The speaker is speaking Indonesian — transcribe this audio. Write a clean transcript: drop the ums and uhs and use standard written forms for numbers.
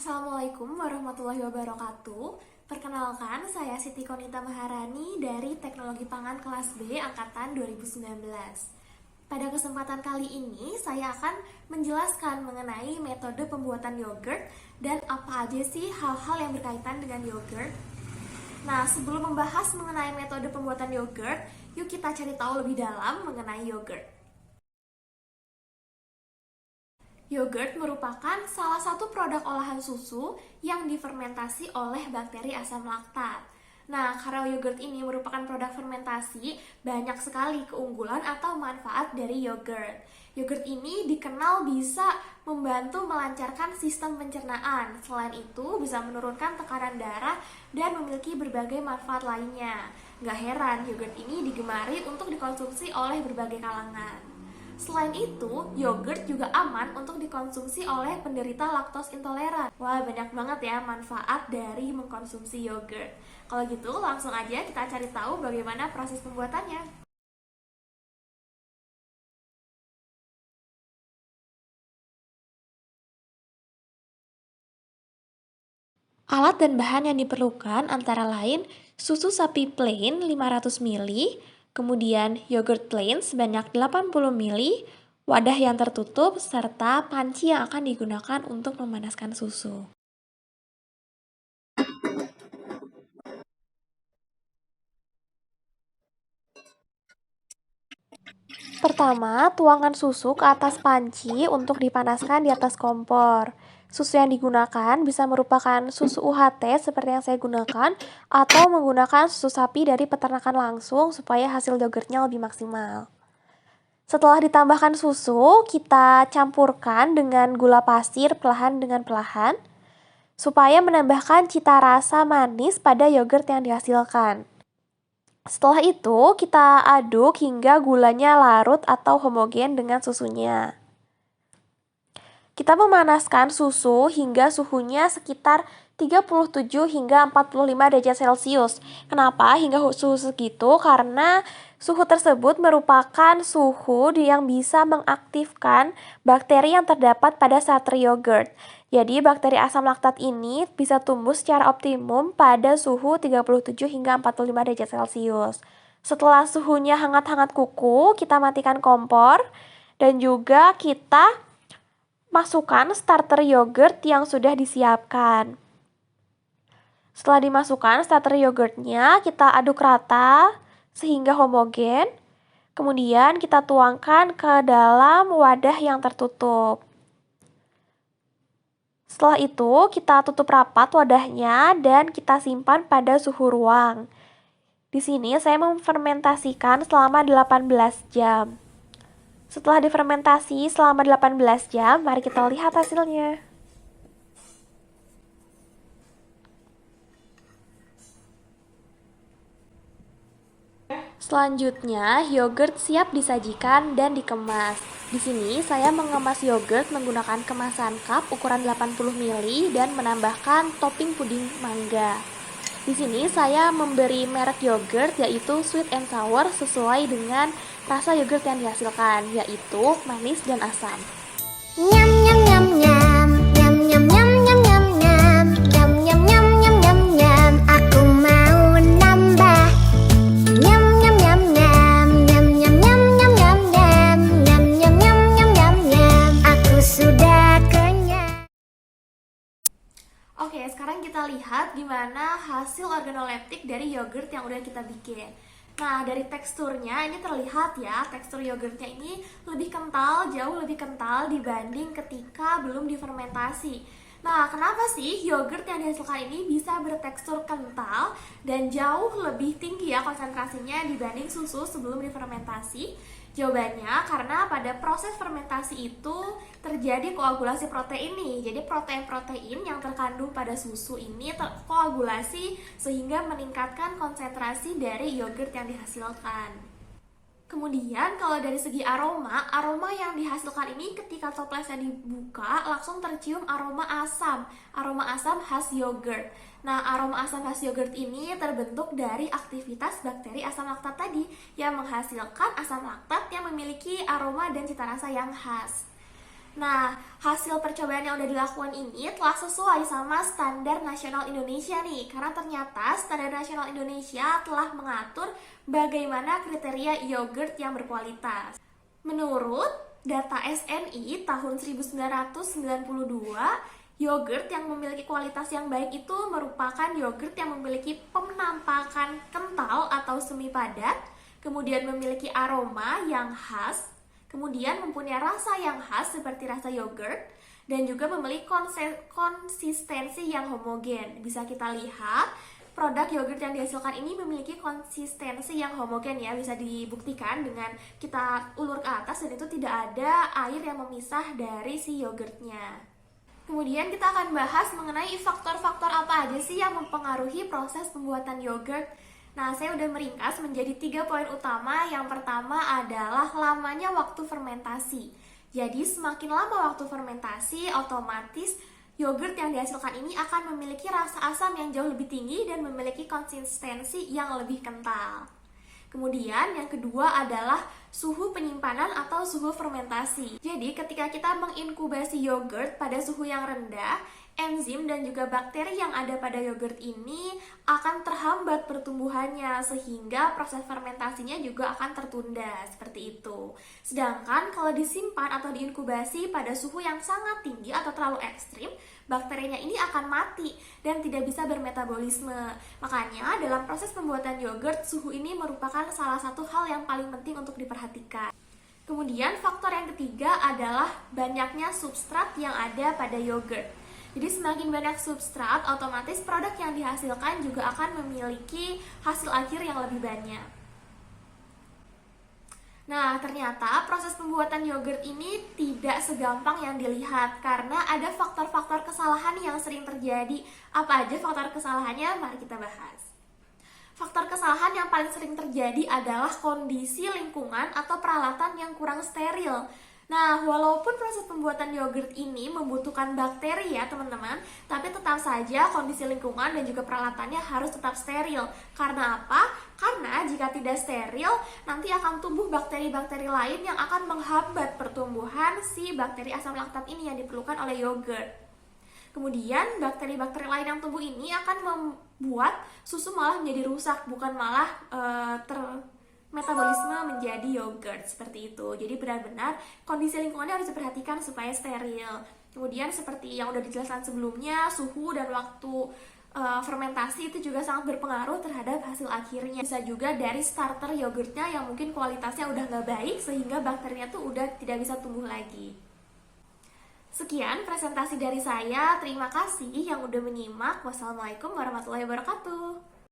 Assalamualaikum warahmatullahi wabarakatuh. Perkenalkan, saya Siti Konita Maharani dari Teknologi Pangan kelas B angkatan 2019. Pada kesempatan kali ini, saya akan menjelaskan mengenai metode pembuatan yogurt dan apa aja sih hal-hal yang berkaitan dengan yogurt. Nah, sebelum membahas mengenai metode pembuatan yogurt, yuk kita cari tahu lebih dalam mengenai yogurt. Yogurt merupakan salah satu produk olahan susu yang difermentasi oleh bakteri asam laktat. Nah, karena yogurt ini merupakan produk fermentasi, banyak sekali keunggulan atau manfaat dari yogurt. Yogurt ini dikenal bisa membantu melancarkan sistem pencernaan. Selain itu, bisa menurunkan tekanan darah dan memiliki berbagai manfaat lainnya. Gak heran, yogurt ini digemari untuk dikonsumsi oleh berbagai kalangan. Selain itu, yogurt juga aman untuk dikonsumsi oleh penderita laktos intoleran. Wah, banyak banget ya manfaat dari mengkonsumsi yogurt. Kalau gitu, langsung aja kita cari tahu bagaimana proses pembuatannya. Alat dan bahan yang diperlukan antara lain susu sapi plain 500 ml, kemudian yogurt plain sebanyak 80 ml, wadah yang tertutup, serta panci yang akan digunakan untuk memanaskan susu. Pertama, tuangkan susu ke atas panci untuk dipanaskan di atas kompor. Susu yang digunakan bisa merupakan susu UHT seperti yang saya gunakan atau menggunakan susu sapi dari peternakan langsung supaya hasil yogurtnya lebih maksimal. Setelah ditambahkan susu, kita campurkan dengan gula pasir perlahan dengan perlahan supaya menambahkan cita rasa manis pada yogurt yang dihasilkan. Setelah itu, kita aduk hingga gulanya larut atau homogen dengan susunya. Kita memanaskan susu hingga suhunya sekitar 37 hingga 45 derajat Celcius. Kenapa hingga suhu segitu? Karena suhu tersebut merupakan suhu yang bisa mengaktifkan bakteri yang terdapat pada starter yogurt. Jadi bakteri asam laktat ini bisa tumbuh secara optimum pada suhu 37 hingga 45 derajat Celcius. Setelah suhunya hangat-hangat kuku, kita matikan kompor dan juga kita masukkan starter yogurt yang sudah disiapkan. Setelah dimasukkan starter yogurtnya, kita aduk rata sehingga homogen. Kemudian kita tuangkan ke dalam wadah yang tertutup. Setelah itu, kita tutup rapat wadahnya dan kita simpan pada suhu ruang. Di sini saya memfermentasikan selama 18 jam. Setelah difermentasi selama 18 jam, mari kita lihat hasilnya. Selanjutnya, yogurt siap disajikan dan dikemas. Di sini saya mengemas yogurt menggunakan kemasan cup ukuran 80 ml dan menambahkan topping puding mangga. Di sini saya memberi merek yogurt yaitu sweet and sour sesuai dengan rasa yogurt yang dihasilkan, yaitu manis dan asam. Nyam nyam nyam nyam nyam nyam nyam nyam nyam nyam nyam nyam nyam nyam nyam nyam aku mau nambah nyam nyam nyam nyam nyam nyam nyam nyam nyam nyam nyam nyam nyam nyam nyam nyam aku sudah kenyang. Oke, sekarang kita lihat gimana hasil organoleptik dari yogurt yang udah kita bikin. Nah, dari teksturnya ini terlihat ya, tekstur yogurtnya ini lebih kental, jauh lebih kental dibanding ketika belum difermentasi. Nah, kenapa sih yogurt yang dihasilkan ini bisa bertekstur kental dan jauh lebih tinggi ya konsentrasinya dibanding susu sebelum difermentasi? Jawabannya karena pada proses fermentasi itu terjadi koagulasi protein nih. Jadi protein-protein yang terkandung pada susu ini terkoagulasi sehingga meningkatkan konsentrasi dari yogurt yang dihasilkan. Kemudian kalau dari segi aroma yang dihasilkan ini ketika toplesnya dibuka langsung tercium aroma asam khas yogurt. Nah, aroma asam khas yogurt ini terbentuk dari aktivitas bakteri asam laktat tadi yang menghasilkan asam laktat yang memiliki aroma dan cita rasa yang khas. Nah, hasil percobaan yang udah dilakukan ini telah sesuai sama standar nasional Indonesia nih, karena ternyata standar nasional Indonesia telah mengatur bagaimana kriteria yogurt yang berkualitas. Menurut data SNI tahun 1992, yogurt yang memiliki kualitas yang baik itu merupakan yogurt yang memiliki penampakan kental atau semi padat, kemudian memiliki aroma yang khas, kemudian mempunyai rasa yang khas seperti rasa yogurt, dan juga memiliki konsistensi yang homogen. Bisa kita lihat, produk yogurt yang dihasilkan ini memiliki konsistensi yang homogen ya, bisa dibuktikan dengan kita ulur ke atas dan itu tidak ada air yang memisah dari si yogurtnya. Kemudian kita akan bahas mengenai faktor-faktor apa aja sih yang mempengaruhi proses pembuatan yogurt. Nah, saya udah meringkas menjadi 3 poin utama. Yang pertama adalah lamanya waktu fermentasi. Jadi semakin lama waktu fermentasi, otomatis yogurt yang dihasilkan ini akan memiliki rasa asam yang jauh lebih tinggi dan memiliki konsistensi yang lebih kental. Kemudian yang kedua adalah suhu penyimpanan atau suhu fermentasi. Jadi ketika kita menginkubasi yogurt pada suhu yang rendah, enzim dan juga bakteri yang ada pada yogurt ini akan terhambat pertumbuhannya sehingga proses fermentasinya juga akan tertunda seperti itu. Sedangkan kalau disimpan atau diinkubasi pada suhu yang sangat tinggi atau terlalu ekstrim, bakterinya ini akan mati dan tidak bisa bermetabolisme. Makanya dalam proses pembuatan yogurt, suhu ini merupakan salah satu hal yang paling penting untuk diperhatikan. Kemudian faktor yang ketiga adalah banyaknya substrat yang ada pada yogurt. Jadi semakin banyak substrat, otomatis produk yang dihasilkan juga akan memiliki hasil akhir yang lebih banyak. Nah, ternyata proses pembuatan yogurt ini tidak segampang yang dilihat karena ada faktor-faktor kesalahan yang sering terjadi. Apa aja faktor kesalahannya? Mari kita bahas. Faktor kesalahan yang paling sering terjadi adalah kondisi lingkungan atau peralatan yang kurang steril. Nah, walaupun proses pembuatan yogurt ini membutuhkan bakteri ya teman-teman, tapi tetap saja kondisi lingkungan dan juga peralatannya harus tetap steril. Karena apa? Karena jika tidak steril, nanti akan tumbuh bakteri-bakteri lain yang akan menghambat pertumbuhan si bakteri asam laktat ini yang diperlukan oleh yogurt. Kemudian bakteri-bakteri lain yang tumbuh ini akan membuat susu malah menjadi rusak, bukan malah metabolisme menjadi yogurt seperti itu. Jadi benar-benar kondisi lingkungannya harus diperhatikan supaya steril. Kemudian seperti yang udah dijelaskan sebelumnya, suhu dan waktu fermentasi itu juga sangat berpengaruh terhadap hasil akhirnya. Bisa juga dari starter yogurtnya yang mungkin kualitasnya udah nggak baik sehingga bakterinya tuh udah tidak bisa tumbuh lagi. Sekian presentasi dari saya. Terima kasih yang udah menyimak. Wassalamualaikum warahmatullahi wabarakatuh.